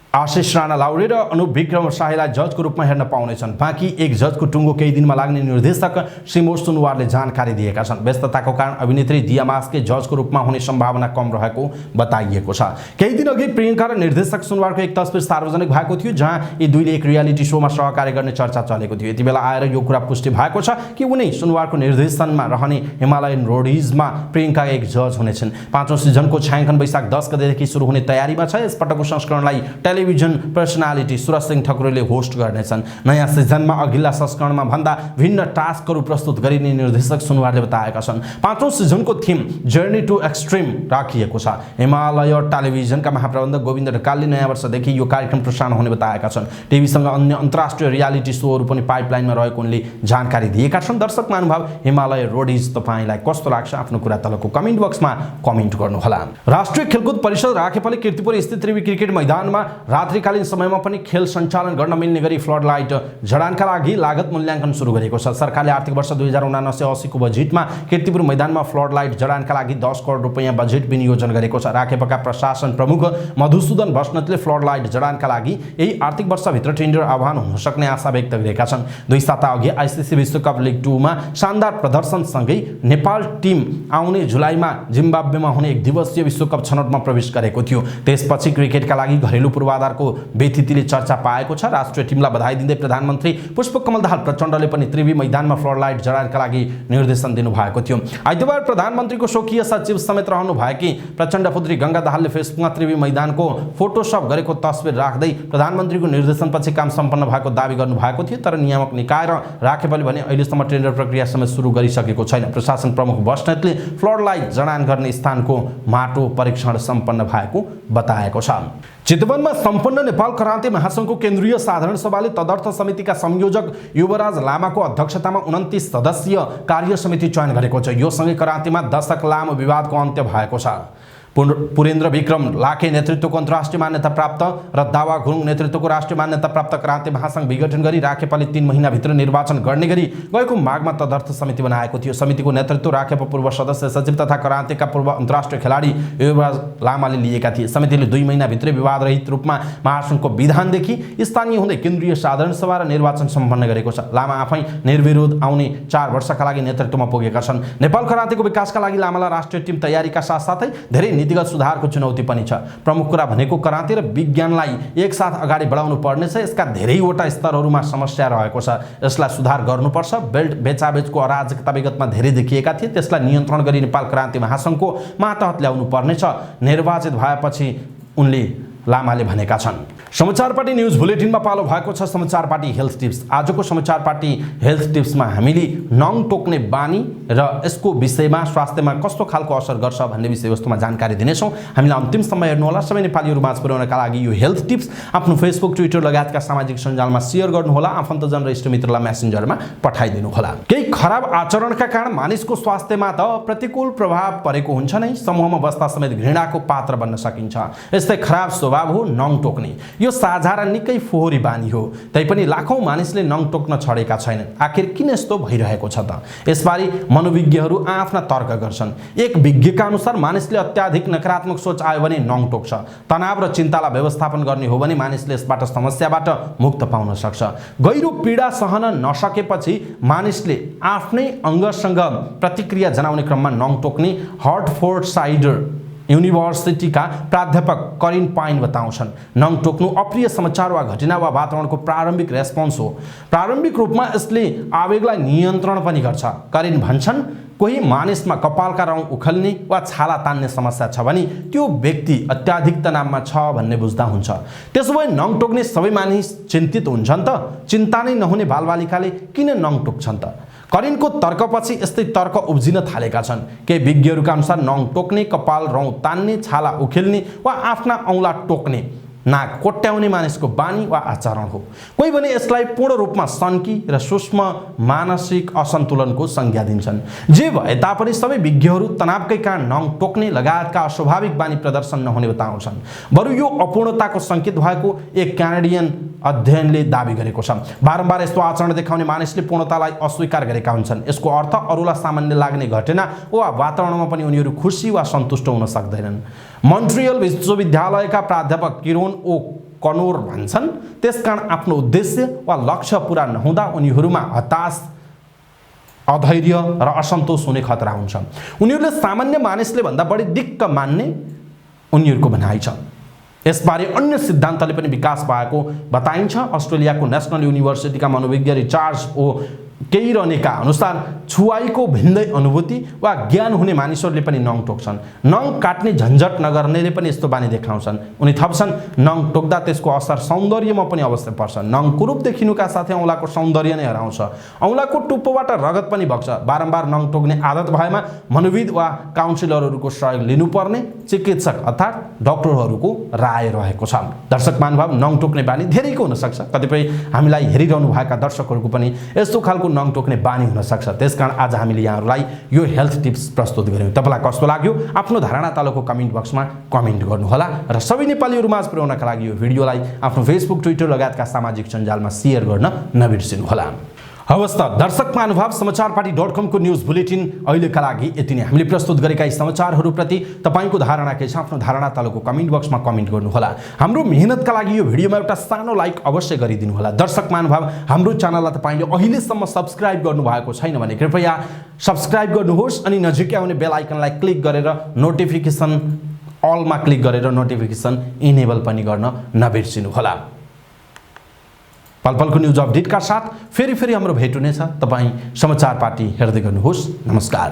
आशिष राणा लाउरे र अनुप विक्रम शाहीलाई जजको रूपमा हेर्न पाउनेछन्। बाँकी एक जजको टुङ्गो केही दिनमा लाग्ने निर्देशक श्रीमोष सुनवारले जानकारी दिएका छन्। व्यस्तताको कारण अभिनेत्री दिया मास्के जजको रूपमा हुने सम्भावना कम रहेको बताइएको छ। केही दिन अघि प्रियङ्का र निर्देशक सुनवारको एक तस्बिर सार्वजनिक भएको थियो, जहाँ यी दुईले एक रियालिटी शोमा सहकार्य गर्ने चर्चा चलेको थियो। यति बेला आएर यो कुरा पुष्टि भएको छ कि उनी सुनवारको निर्देशनमा रहने हिमालयन रोडीजमा प्रियङ्का एक जज हुनेछन्। 5औं सिजनको छायाङ्कन वैशाख 10 गतेदेखि सुरु हुने तयारीमा छ। यसपटकको संस्करणलाई टेलिभिजन पर्सनालिटी सुरज सिंह ठकुरीले होस्ट गर्नेछन्। नयाँ सिजनमा अघिल्ला संस्करणमा भन्दा भिन्न टास्कहरू प्रस्तुत गरिने निर्देशक सुनवारले बताएका छन्। 5औं सिजनको थीम जर्नी टु एक्सट्रिम राखिएको छ। हिमालय टेलिभिजनका महाप्रबन्धक गोविन्द ढकालले नयाँ वर्षदेखि यो कार्यक्रम प्रसारण हुने बताएका छन्। टिभीसँग अन्य अन्तर्राष्ट्रिय रियालिटी सोहरू पनि पाइपलाइनमा रहेको उनले जानकारी दिएका छन्। दर्शक महानुभाव, हिमालय रोडीज तपाईलाई कस्तो लाग्छ? आफ्नो कुरा तलको कमेन्ट बक्समा कमेन्ट गर्नुहोला। राष्ट्रिय खेलकुद परिषद राखेपले कीर्तिपुर स्थित त्रिवी क्रिकेट मैदानमा रात्रिकालीन समयमा पनि खेल सञ्चालन गर्न मिल्ने गरी फ्लड लाइट जडानका लागि लागत मूल्याङ्कन सुरु गरेको छ। सरकारले आर्थिक वर्ष 2079-80 को बजेटमा कीर्तिपुर मैदानमा फ्लड लाइट जडानका लागि 10 करोड रुपैयाँ बजेट विनियोजन गरेको छ। राखेपका प्रशासन प्रमुख मधुसूदन बस्नेतले फ्लड लाइट जडानका लागि यही आर्थिक वर्षभित्र टेन्डर आह्वान हुन सक्ने आशा व्यक्त गरेका छन्। 2 साता अघि आइसिसी विश्वकप लिग 2 मा शानदार प्रदर्शनसँगै नेपाल टिम आउने जुलाईमा जिम्बाब्वेमा हुने एक दिवसीय विश्वकप छनौटमा प्रवेश गरेको थियो। त्यसपछि क्रिकेटका लागि घरेलु पूर्वाधार पूर्वाधारको व्यथितिले चर्चा पाएको छ। राष्ट्रिय टिमलाई बधाई दिँदै प्रधानमन्त्री पुष्पकमल दाहाल प्रचण्डले पनि त्रिवी मैदानमा फ्लडलाइट जडानका लागि निर्देशन दिनुभएको थियो। आइतबार प्रधानमन्त्रीको स्वकीय सचिव समेत रहनु भएकी प्रचण्ड पुत्री गंगा दाहालले फेसबुकमा त्रिवी मैदानको फोटोसप गरेको तस्बिर राख्दै प्रधानमन्त्रीको निर्देशनपछि काम सम्पन्न भएको दावी गर्नुभएको थियो। तर नियामक निकाय र राखेपले भने अहिलेसम्म टेन्डर प्रक्रिया समेत सुरु गरिसकेको छैन। प्रशासन प्रमुख बस्नेतले फ्लडलाइट जडान गर्ने स्थानको माटो परीक्षण सम्पन्न भएको बताएको छ। चितवनमा सम्पन्न नेपाल कराते महासंघको केन्द्रीय साधारण सभाले तदर्थ समितिका संयोजक युवराज लामाको अध्यक्षतामा 29 सदस्यीय कार्य समिति चयन गरेको छ। यो सँगै करातेमा दशक लामो विवादको अन्त्य भएको छ। पुरेन्द्र विक्रम लाखे नेतृत्वको अन्तर्राष्ट्रिय मान्यता प्राप्त र दावा गुरुङ नेतृत्वको राष्ट्रिय मान्यता प्राप्त कराते महासंघ विघटन गरी राखेपाले 3 महिनाभित्र निर्वाचन गर्ने गरी गएको मागमा तदर्थ समिति बनाएको थियो। समितिको नेतृत्व राखेपा पूर्व सदस्य सचिव तथा करातेका पूर्व अन्तर्राष्ट्रिय खेलाडी युवराज लामाले लिएका थिए। समितिले 2 महिनाभित्रै विवादरहित रूपमा महासंघको विधानदेखि स्थानीय हुँदै केन्द्रीय साधारण सभा र निर्वाचन सम्पन्न गरेको छ। लामा आफै निर्विरोध आउने 4 वर्षका लागि नेतृत्वमा पुगेका छन्। नेपाल करातेको विकासका लागि लामालाई राष्ट्रिय टिम तयारीका साथसाथै धेरै नीतिगत सुधारको चुनौती पनि छ। प्रमुख कुरा भनेको कराते र विज्ञानलाई एकसाथ अगाडि बढाउनु पर्नेछ। यसका धेरैवटा स्तरहरूमा समस्या रहेको छ। यसलाई सुधार गर्नुपर्छ। बेल्ट बेचाबेचको अराजकता विगतमा धेरै देखिएका थिए। त्यसलाई नियन्त्रण गरी नेपाल क्रान्ति महासंघको मातहत ल्याउनु पर्नेछ निर्वाचित भएपछि उनले लामाले भनेका छन्। समाचार पार्टी न्यूज बुलेटिनमा पालो भएको छ समाचार पार्टी हेल्थ टिप्स। आजको समाचार पार्टी हेल्थ टिप्समा हामीले नङ टोक्ने बानी र यसको विषयमा स्वास्थ्यमा कस्तो खालको असर गर्छ भन्ने विषयवस्तुमा जानकारी दिनेछौँ। हामीलाई अन्तिमसम्म हेर्नुहोला। सबै नेपालीहरू माझ पुर्याउनका लागि यो हेल्थ टिप्स आफ्नो फेसबुक ट्विटर लगायतका सामाजिक सञ्जालमा सेयर गर्नुहोला। आफन्तजन र इष्टमित्रलाई मेसेन्जरमा पठाइदिनुहोला। केही खराब आचरणका कारण मानिसको स्वास्थ्यमा त प्रतिकूल प्रभाव परेको हुन्छ नै, समूहमा बस्दा समेत घृणाको पात्र बन्न सकिन्छ। यस्तै खराब स्वभाव हो नङ टोक्ने। यो साझा र निकै फोहोरी बानी हो। तैपनि लाखौं मानिसले नङ टोक्न छडेका छैनन्। आखिर किन यस्तो भइरहेको छ त? यसबारे मनोविज्ञहरू आफ्ना तर्क गर्छन्। एक विज्ञका अनुसार मानिसले अत्याधिक नकारात्मक सोच आयो भने नङ टोक्छ। तनाव र चिन्तालाई व्यवस्थापन गर्ने हो भने मानिसले यसबाट समस्याबाट मुक्त पाउन सक्छ। गहिरो पीडा सहन नसकेपछि मानिसले आफ्नै अङ्गसँग प्रतिक्रिया जनाउने क्रममा नङ टोक्ने हर्टफोर्ड युनिभर्सिटीका प्राध्यापक करिन पाइन बताउँछन्। नङ टोक्नु अप्रिय समाचार वा घटना वा वातावरणको प्रारम्भिक रेस्पोन्स हो। प्रारम्भिक रूपमा यसले आवेगलाई नियन्त्रण पनि गर्छ। करिन भन्छन् कोही मानिसमा कपालका रौँ उखल्ने वा छाला तान्ने समस्या छ भने त्यो व्यक्ति अत्याधिक तनावमा छ भन्ने बुझ्दा हुन्छ। त्यसो भए नङ टोक्ने सबै मानिस चिन्तित हुन्छन् त? चिन्ता नै नहुने बालबालिकाले किन नङ टोक्छन् त? करिनको तर्कपछि यस्तै तर्क उब्जिन थालेका छन्। केही विज्ञहरूका अनुसार नङ टोक्ने, कपाल रौँ तान्ने, छाला उखेल्ने वा आफ्ना औँला टोक्ने, नाक कोट्याउने मानिसको बानी वा आचरण हो। कोही भने यसलाई पूर्ण रूपमा सन्की र सूक्ष्म मानसिक असन्तुलनको संज्ञा दिन्छन्। जे भए तापनि सबै विज्ञहरू तनावकै कारण नङ टोक्ने लगायतका अस्वाभाविक बानी प्रदर्शन नहुने बताउँछन्। बरु यो अपूर्णताको सङ्केत भएको एक क्यानाडियन अध्ययनले दावी गरेको छ। बारम्बार यस्तो आचरण देखाउने मानिसले पूर्णतालाई अस्वीकार गरेका हुन्छन्। यसको अर्थ अरूलाई सामान्य लाग्ने घटना वा वातावरणमा पनि उनीहरू खुसी वा सन्तुष्ट हुन सक्दैनन्। मोन्ट्रियल विश्वविद्यालयका प्राध्यापक किरोन ओ कनोर भन्छन् त्यसकारण आफ्नो उद्देश्य वा लक्ष्य पूरा नहुँदा उनीहरूमा हताश, अधैर्य र असन्तोष हुने खतरा हुन्छ। उनीहरूले सामान्य मानिसले भन्दा बढी दिक्क मान्ने उनीहरूको भनाइ छ। यसबारे अन्य सिद्धान्तले पनि विकास भएको बताइन्छ। अस्ट्रेलियाको नेशनल युनिभर्सिटीका मनोविज्ञ रिचार्ड ओ केइरनेका अनुसार छुवाईको भिन्दै अनुभूति वा ज्ञान हुने मानिसहरूले पनि नङ टोक्छन्। नङ काट्ने झन्झट नगर्नेले पनि यस्तो बानी देखाउँछन्। उनी थप्छन् नङ टोक्दा त्यसको असर सौन्दर्यमा पनि अवश्य पर्छ। नङ कुरूप देखिनुका साथै औँलाको सौन्दर्य नै हराउँछ। औँलाको टुप्पोबाट रगत पनि बग्छ। बारम्बार नङ टोक्ने आदत भएमा मनोविद वा काउन्सिलरहरूको सहयोग लिनुपर्ने चिकित्सक अर्थात् डाक्टरहरूको राय रहेको छ। दर्शक महानुभाव, नङ टोक्ने बानी धेरैको हुनसक्छ। कतिपय हामीलाई हेरिरहनु भएका दर्शकहरूको पनि यस्तो खालको नङ टोक्ने बानी हुन सक्छ। त्यसकारण आज हामीले यहाँहरूलाई यो हेल्थ टिप्स प्रस्तुत गर्यौं। तपाईलाई कस्तो लाग्यो आफ्नो धारणा तलको कमेन्ट बक्समा कमेन्ट गर्नुहोला र सबै नेपालीहरू माझ पुर्याउनका लागि यो भिडियोलाई आफ्नो फेसबुक ट्विटर लगायतका सामाजिक सञ्जालमा शेयर गर्न नबिर्सिनुहोला। हवस् त दर्शक महानुभाव, समाचार पार्टी .com को न्यूज बुलेटिन अहिलेका लागि यति नै। हामीले प्रस्तुत गरेका यी समाचारहरूप्रति तपाईको धारणा के छ? आफ्नो धारणा तलको कमेन्ट बक्समा कमेन्ट गर्नुहोला। हाम्रो मेहनतका लागि यो भिडियोमा एउटा सानो लाइक अवश्य गरिदिनुहोला। दर्शक महानुभाव, हाम्रो च्यानललाई तपाईले अहिलेसम्म सब्स्क्राइब गर्नुभएको छैन भने कृपया सब्स्क्राइब गर्नुहोस् अनि नजिकै आउने बेल आइकनलाई क्लिक गरेर नोटिफिकेसन अलमा क्लिक गरेर नोटिफिकेसन इनेबल पनि गर्न नबिर्सिनुहोला। पलपलको न्युज अपडेटका साथ फेरि हाम्रो भेट हुनेछ। तपाईँ समाचार पार्टी हेर्दै गर्नुहोस्। नमस्कार।